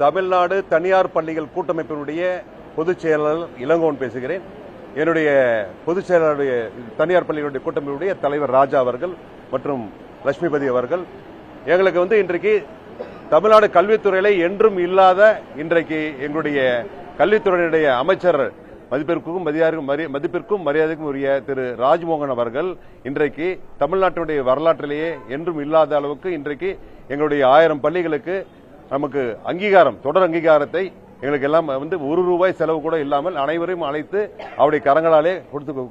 தமிழ்நாடு தனியார் பள்ளிகள் கூட்டமைப்பினுடைய பொதுச் செயலாளர் இளங்கோவன் பேசுகிறேன். என்னுடைய பொதுச் செயலாளருடைய தனியார் பள்ளிகளுடைய கூட்டமைப்புடைய தலைவர் ராஜா அவர்கள் மற்றும் லட்சுமிபதி அவர்கள், எங்களுக்கு இன்றைக்கு தமிழ்நாடு கல்வித்துறையில என்றும் இல்லாத இன்றைக்கு எங்களுடைய கல்வித்துறையினுடைய அமைச்சர் மதிப்பிற்கும் மரியாதைக்கும் உரிய திரு ராஜ்மோகன் அவர்கள் இன்றைக்கு தமிழ்நாட்டினுடைய வரலாற்றிலேயே என்றும் இல்லாத அளவுக்கு இன்றைக்கு எங்களுடைய 1000 பள்ளிகளுக்கு நமக்கு அங்கீகாரம், தொடர் அங்கீகாரத்தை எங்களுக்கு எல்லாம் ₹1 செலவு கூட இல்லாமல் அனைவரையும் அழைத்து அவருடைய கரங்களாலே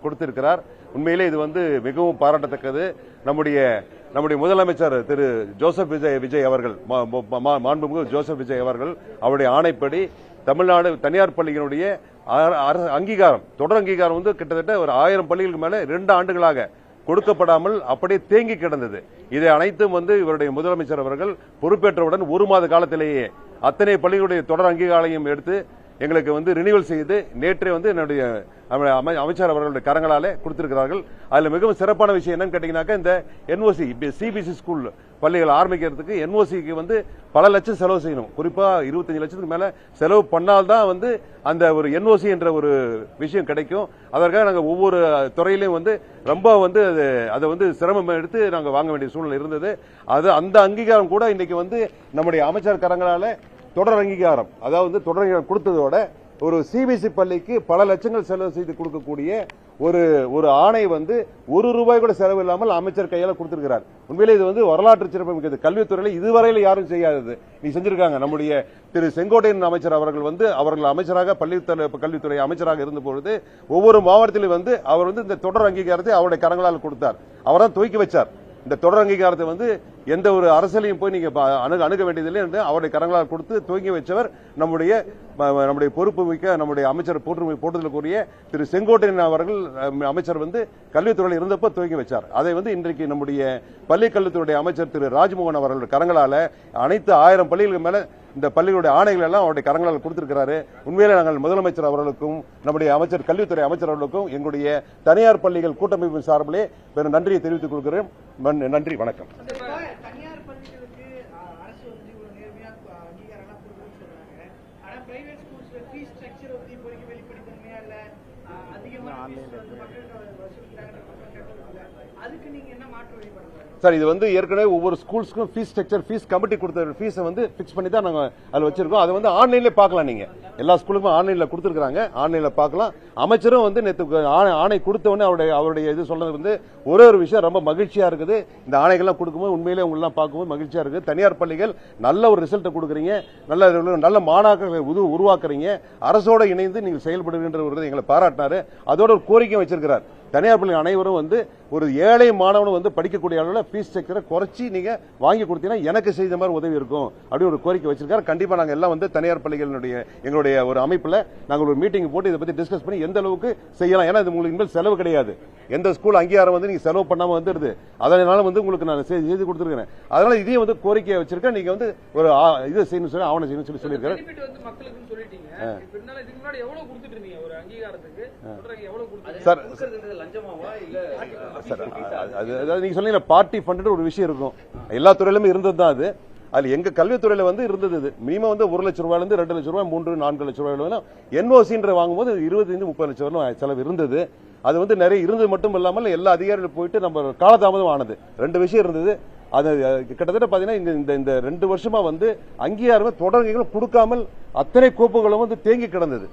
கொடுத்திருக்கிறார். உண்மையிலே இது மிகவும் பாராட்டத்தக்கது. நம்முடைய முதலமைச்சர் திரு ஜோசப் விஜய் அவர்கள், மாண்புமிகு ஜோசப் விஜய் அவர்கள் அவருடைய ஆணைப்படி தமிழ்நாடு தனியார் பள்ளிகளுடைய அங்கீகாரம், தொடர் அங்கீகாரம் கிட்டத்தட்ட ஒரு 1000 பள்ளிகளுக்கு மேல 2 ஆண்டுகளாக கொடுக்கப்படாமல் அப்படியே தேங்கி கிடந்தது. இதை அனைத்தும் இவருடைய முதலமைச்சர் அவர்கள் பொறுப்பேற்றவுடன் 1 மாத காலத்திலேயே அத்தனை பள்ளிகளுடைய தொடர் அங்கீகாரத்தையும் எடுத்து எங்களுக்கு ரினிவல் செய்து நேற்றே என்னுடைய அமைச்சர் அவர்களுடைய கரங்களாலே கொடுத்திருக்கிறார்கள். அதுல மிகவும் சிறப்பான விஷயம் என்னன்னு கேட்டீங்கன்னாக்கா, இந்த என்ஓசி சிபிஎஸ்இ ஸ்கூல் பள்ளிகள் ஆரம்பிக்கிறதுக்கு என்ஓசிக்கு பல லட்சம் செலவு செய்யணும். குறிப்பா 25 லட்சத்துக்கு மேல செலவு பண்ணால்தான் அந்த ஒரு என்ஓசி என்ற ஒரு விஷயம் கிடைக்கும். அதற்காக நாங்க ஒவ்வொரு துறையிலையும் ரொம்ப அதை சிரமம் எடுத்து நாங்க வாங்க வேண்டிய சூழ்நிலை இருந்தது. அந்த அங்கீகாரம் கூட இன்னைக்கு நம்முடைய அமைச்சர் கரங்களால தொடர் அங்கீகாரம், அதாவது தொடர் அங்கீகாரம் கொடுத்ததோட ஒரு சிபிஎஸ்இ பள்ளிக்கு பல லட்சங்கள் செலவு செய்து கொடுக்கக்கூடிய ஒரு ஆணை ₹1 கூட செலவு இல்லாமல் அமைச்சர் கையால கொடுத்திருக்கிறார். உண்மையிலே இது வரலாற்று சிறப்பு மிக்கது. கல்வித்துறையில இதுவரையில் யாரும் செய்யாதது நீ செஞ்சிருக்காங்க. நம்முடைய திரு செங்கோட்டையன் அமைச்சர் அவர்கள் அமைச்சராக கல்வித்துறை அமைச்சராக இருந்த பொழுது ஒவ்வொரு மாவட்டத்திலும் அவர் இந்த தொடர் அங்கீகாரத்தை அவருடைய கரங்களால் கொடுத்தார். அவர் தான் துவக்கி வச்சார். இந்த தொடர் அங்கீகாரத்தை எந்த ஒரு அரசியலையும் போய் நீங்க அணுக வேண்டியதில்லை என்று அவருடைய கரங்களால் கொடுத்து துவங்கி வச்சவர் நம்முடைய பொறுப்பு மிக்க நம்முடைய அமைச்சர் போட்டுதலுக்குரிய திரு செங்கோட்டையன் அவர்கள் அமைச்சர் கல்வித்துறையில் இருந்தப்ப துவங்கி வச்சார். அதை இன்றைக்கு நம்முடைய பள்ளி கல்வித்துறை அமைச்சர் திரு ராஜ்மோகன் அவர்களுடைய கரங்களால அனைத்து 1000 பள்ளிகளுக்கு மேல இந்த பள்ளிகளுடைய ஆணைகள் எல்லாம் அவருடைய கரங்களால் கொடுத்திருக்கிறாரு. உண்மையிலே நாங்கள் முதலமைச்சர் அவர்களுக்கும் நம்முடைய கல்வித்துறை அமைச்சர் அவர்களுக்கும் எங்களுடைய தனியார் பள்ளிகள் கூட்டமைப்பின் சார்பிலே பெரும் நன்றியை தெரிவித்துக் கொள்கிறேன். நன்றி, வணக்கம். சார், இது ஏற்கனவே ஒவ்வொரு ஸ்கூல்ஸ்க்கும் ஃபீஸ் ஸ்ட்ரக்சர், ஃபீஸ் கமிட்டி கொடுத்த ஃபீஸை ஃபிக்ஸ் பண்ணி தான் நாங்கள் அதில் வச்சிருக்கோம். அதை ஆன்லைன்ல பார்க்கலாம். நீங்க எல்லா ஸ்கூலுக்கும் ஆன்லைன்ல கொடுத்துருக்காங்க, ஆன்லைன்ல பார்க்கலாம். அமைச்சரும் நேற்று ஆணை கொடுத்தவொடனே அவருடைய இது சொன்னது ஒரே ஒரு விஷயம் ரொம்ப மகிழ்ச்சியா இருக்குது. இந்த ஆணைகள்லாம் கொடுக்கும்போது உண்மையிலே உங்களெல்லாம் பார்க்கும்போது மகிழ்ச்சியா இருக்குது. தனியார் பள்ளிகள் நல்ல ஒரு ரிசல்ட்டை கொடுக்குறீங்க, நல்ல மாணாக்கர்களை உருவாக்குறீங்க, அரசோட இணைந்து நீங்கள் செயல்படுகின்ற ஒரு எங்களை பாராட்டினாரு. அதோட ஒரு கோரிக்கை வச்சிருக்கிறார். தனியார் பள்ளி அனைவரும் ஒரு ஏழை மாணவனும் படிக்கக்கூடிய அளவில் ஃபீஸ் ஸ்ட்ரக்சரை குறைச்சி நீங்க வாங்கி கொடுத்தீங்கன்னா எனக்கு செய்த மாதிரி உதவி இருக்கும் அப்படி ஒரு கோரிக்கை வச்சிருக்காரு. கண்டிப்பா நாங்க எல்லாம் தனியார் பள்ளிகளுடைய எங்களுடைய ஒரு அமைப்புல நாங்கள் ஒரு மீட்டிங் போட்டு இதை பத்தி டிஸ்கஸ் பண்ணி எந்த அளவுக்கு செய்யலாம். ஏன்னா இது உங்களுக்கு இனிமேல் செலவு கிடையாது. எந்த ஸ்கூல் அங்கீகாரம் நீங்க செலவு பண்ணாம வந்துடுது. அதனால உங்களுக்கு நான் செய்து கொடுத்துருக்கேன். அதனால இதையும் கோரிக்கையை வச்சிருக்கேன். நீங்க ஒரு இது செய்யணும் சொல்லி ஆவணம் செய்யணும் சொல்லி சொல்லியிருக்காரு. சார், நீங்க சொன்னீங்க பார்ட்டி ஃபண்ட் ஒரு விஷயம் இருக்கும். எல்லா துறையிலுமே இருந்தது தான். அது எங்க கல்வித்துறையில இருந்தது. மினிமம் ₹1 லட்சம் இருந்து ₹2 லட்சம், ₹3-4 லட்சம் என்ஓசி வாங்கும்போது 25-30 லட்சம் செலவு இருந்தது. அது நிறைய இருந்தது மட்டும் இல்லாமல் எல்லா அதிகாரிகளும் போயிட்டு நம்ம காலதாமதம் ஆனது. 2 விஷயம் இருந்தது. அது கிட்டத்தட்ட பாத்தீங்கன்னா இந்த 2 வருஷமா அங்கீகாரமே தொடர் கொடுக்காமல் அத்தனை கோப்புகளும் தேங்கி கிடந்தது.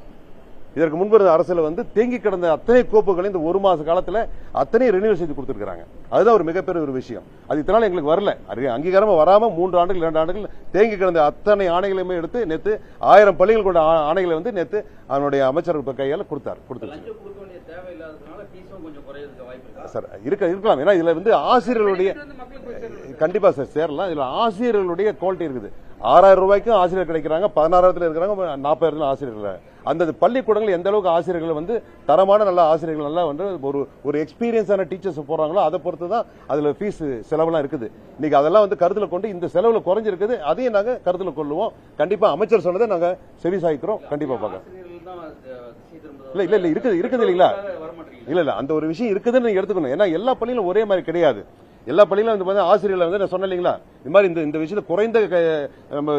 இதற்கு முன்பு அரசுல தேங்கி கிடந்த அத்தனை கோப்புகளை இந்த 1 மாச காலத்துல அத்தனை ரினிவல் செய்து கொடுத்திருக்காங்க. அதுதான் ஒரு மிகப்பெரிய ஒரு விஷயம். அது இதனால எங்களுக்கு வரல, அங்கீகாரமா வராம 3 ஆண்டுகள் 2 ஆண்டுகள் தேங்கி கிடந்த அத்தனை ஆணைகளையுமே எடுத்து நேற்று 1000 பள்ளிகள் கொண்ட ஆணைகளை நேற்று அவனுடைய அமைச்சர் கையால கொடுத்தார். சார், இருக்கலாம். ஏன்னா இதுல ஆசிரியர்களுடைய கண்டிப்பா சார் சேரலாம். இதுல ஆசிரியர்களுடைய குவாலிட்டி இருக்குது. ₹6000 ஆசிரியர் கிடைக்கிறாங்க, 16,000 இருக்கிறாங்க, 40,000 ஆசிரியர்கள். அந்த பள்ளிக்கூடங்கள் எந்த அளவுக்கு ஆசிரியர்கள் தரமான நல்ல ஆசிரியர்கள் நல்லா ஒரு எக்ஸ்பீரியன்ஸான டீச்சர்ஸ் போறாங்களோ அதை பொறுத்து தான் அதுல ஃபீஸ் செலவுலாம் இருக்குது. இன்னைக்கு அதெல்லாம் கருத்துல கொண்டு இந்த செலவுல குறைஞ்சிருக்குது. அதையும் நாங்க கருத்துல கொள்ளுவோம். கண்டிப்பா அமைச்சர் சொன்னதை நாங்க செவி சாய்க்கிறோம். கண்டிப்பா பார்க்கலாம். இல்ல இருக்குது இல்லைங்களா? இல்ல அந்த ஒரு விஷயம் இருக்குதுன்னு நீங்க எடுத்துக்கணும். ஏன்னா எல்லா பள்ளியிலும் ஒரே மாதிரி கிடையாது. எல்லா பள்ளியிலும் வந்து ஆசிரியர்கள் வந்து நான் சொன்னேன் இல்லைங்களா, இந்த மாதிரி இந்த விஷயத்துல குறைந்த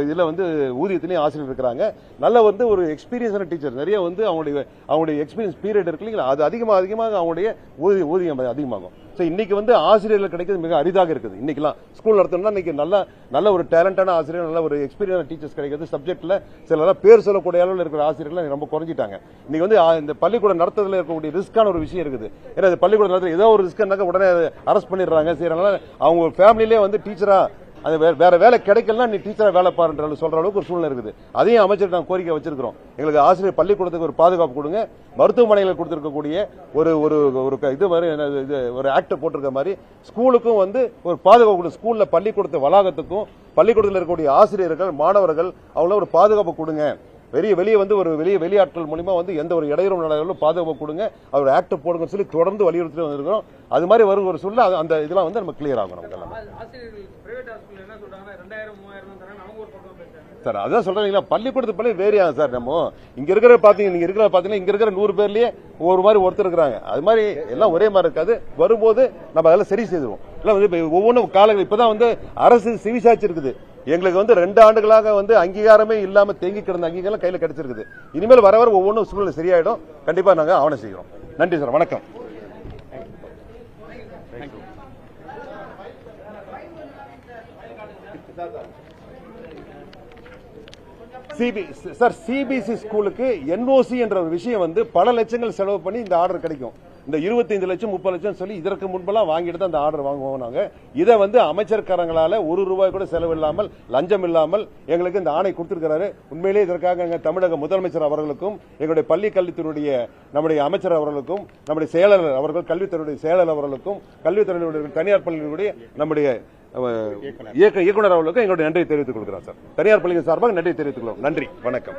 இதுல வந்து ஊதியத்திலேயே ஆசிரியர் இருக்கிறாங்க. நல்ல வந்து ஒரு எக்ஸ்பீரியன்ஸான டீச்சர் நிறைய வந்து அவங்களுடைய எக்ஸ்பீரியன்ஸ் பீரியட் இருக்கு இல்லைங்களா, அது அதிகமாக அவங்களுடைய ஊதியம் அதிகமாகும். இன்னைக்கு வந்து ஆசிரியர்கள் கிடைக்கிறது மிக அரிதாக இருக்குது. இன்னைக்கெல்லாம் ஸ்கூல் நடத்தணும்னா இன்னைக்கு நல்ல ஒரு டேலண்டான ஆசிரியர், நல்ல ஒரு எக்ஸ்பீரியன்ஸ் டீச்சர்ஸ் கிடைக்கிறது. சப்ஜெக்ட்ல சில பேர் சொல்லக்கூடிய அளவில் இருக்கிற ஆசிரியர்கள் ரொம்ப குறைஞ்சிட்டாங்க. இன்னைக்கு வந்து இந்த பள்ளிக்கூடம் நடத்துறதுல இருக்கக்கூடிய ரிஸ்கான ஒரு விஷயம் இருக்குது. ஏன்னா இந்த பள்ளிக்கூடம் நடத்துறது ஏதோ ஒரு ரிஸ்க்னாக்க உடனே அரெஸ்ட் பண்ணிடுறாங்க. செய்யறதுனால அவங்க ஃபேமிலியிலே வந்து டீச்சரா அது வேற வேலை கிடைக்கலாம், நீ டீச்சரா வேலை பாருன்ற சொல்ற அளவுக்கு ஒரு சூழ்நிலை இருக்குது. அதையும் அமைச்சர் நாங்கள் கோரிக்கை வச்சிருக்கிறோம். எங்களுக்கு ஆசிரியர் பள்ளிக்கூடத்துக்கு ஒரு பாதுகாப்பு கொடுங்க. மருத்துவமனைகள் கொடுத்திருக்கக்கூடிய ஒரு இது மாதிரி ஒரு ஆக்ட் போட்டிருக்க மாதிரி ஸ்கூலுக்கும் வந்து ஒரு பாதுகாப்பு கொடுங்க. ஸ்கூல்ல பள்ளிக்கூடத்து வளாகத்துக்கும் பள்ளிக்கூடத்தில் இருக்கக்கூடிய ஆசிரியர்கள் மாணவர்கள் அவங்கள ஒரு பாதுகாப்பு கொடுங்க. வெளியே வந்து ஒரு வெளியாட்கள் மூலமா வந்து எந்த ஒரு இடையூறும் நடைபெறும் பாதுகாப்பு கொடுங்க, அவர் ஆக்ட் போடுங்க சொல்லி தொடர்ந்து வலியுறுத்தி வந்திருக்கிறோம். அது மாதிரி வரும் ஒரு சூழ்நிலை அந்த இதெல்லாம் வந்து நம்ம கிளியர் ஆகணும். சார் அதான் சொல்றீங்களா, பள்ளிக்கூடத்து பள்ளி வேறு சார். நம்ம இங்க இருக்கிற பாத்தீங்கன்னா இங்க இருக்கிற 100 பேர்லயே ஒரு மாதிரி ஒருத்தர் இருக்கிறாங்க. அது மாதிரி எல்லாம் ஒரே மாதிரி இருக்காது. வரும்போது நம்ம அதெல்லாம் சரி செய்துவோம். ஒவ்வொன்றும் காலங்கள் இப்பதான் வந்து அரசு சிவிசாச்சு இருக்குது. எங்களுக்கு வந்து 2 ஆண்டுகளாக வந்து அங்கீகாரமே இல்லாம தேங்கி கிடந்த அங்கீகாரம் கையில கிடைச்சிருக்குது. இனிமேல் வர ஒவ்வொன்றும் சூழ்நிலை சரியாயிடும். கண்டிப்பா நாங்க ஆவணம் செய்கிறோம். நன்றி சார், வணக்கம். சார் சிபிஎஸ்இ ஸ்கூலுக்கு என்ஓசி என்ற ஒரு விஷயம் வந்து பல லட்சங்கள் செலவு பண்ணி இந்த ஆர்டர் கிடைக்கும். இந்த 25 லட்சம் 30 லட்சம் சொல்லி இதற்கு முன்பெல்லாம் வாங்கிட்டு தான் அந்த ஆர்டர் வாங்குவோம். நாங்க இதை வந்து அமைச்சர்காரங்களால ₹1 கூட செலவு இல்லாமல் லஞ்சம் இல்லாமல் எங்களுக்கு இந்த ஆணை கொடுத்திருக்கிறாரு. உண்மையிலேயே இதற்காக தமிழக முதலமைச்சர் அவர்களுக்கும் எங்களுடைய பள்ளி கல்வித்துறையுடைய நம்முடைய அமைச்சர் அவர்களுக்கும் நம்முடைய செயலாளர் அவர்கள் கல்வித்துறையுடைய செயலாளர் அவர்களுக்கும் கல்வித்துறையினுடைய தனியார் பள்ளிகளுடைய நம்முடைய இயக்குனர் அவர்களுக்கும் எங்களுடைய நன்றியை தெரிவித்துக் கொள்கிறோம் சார். தனியார் பள்ளிகள் சார்பாக நன்றி தெரிவித்துக் கொள்கிறோம். நன்றி, வணக்கம்.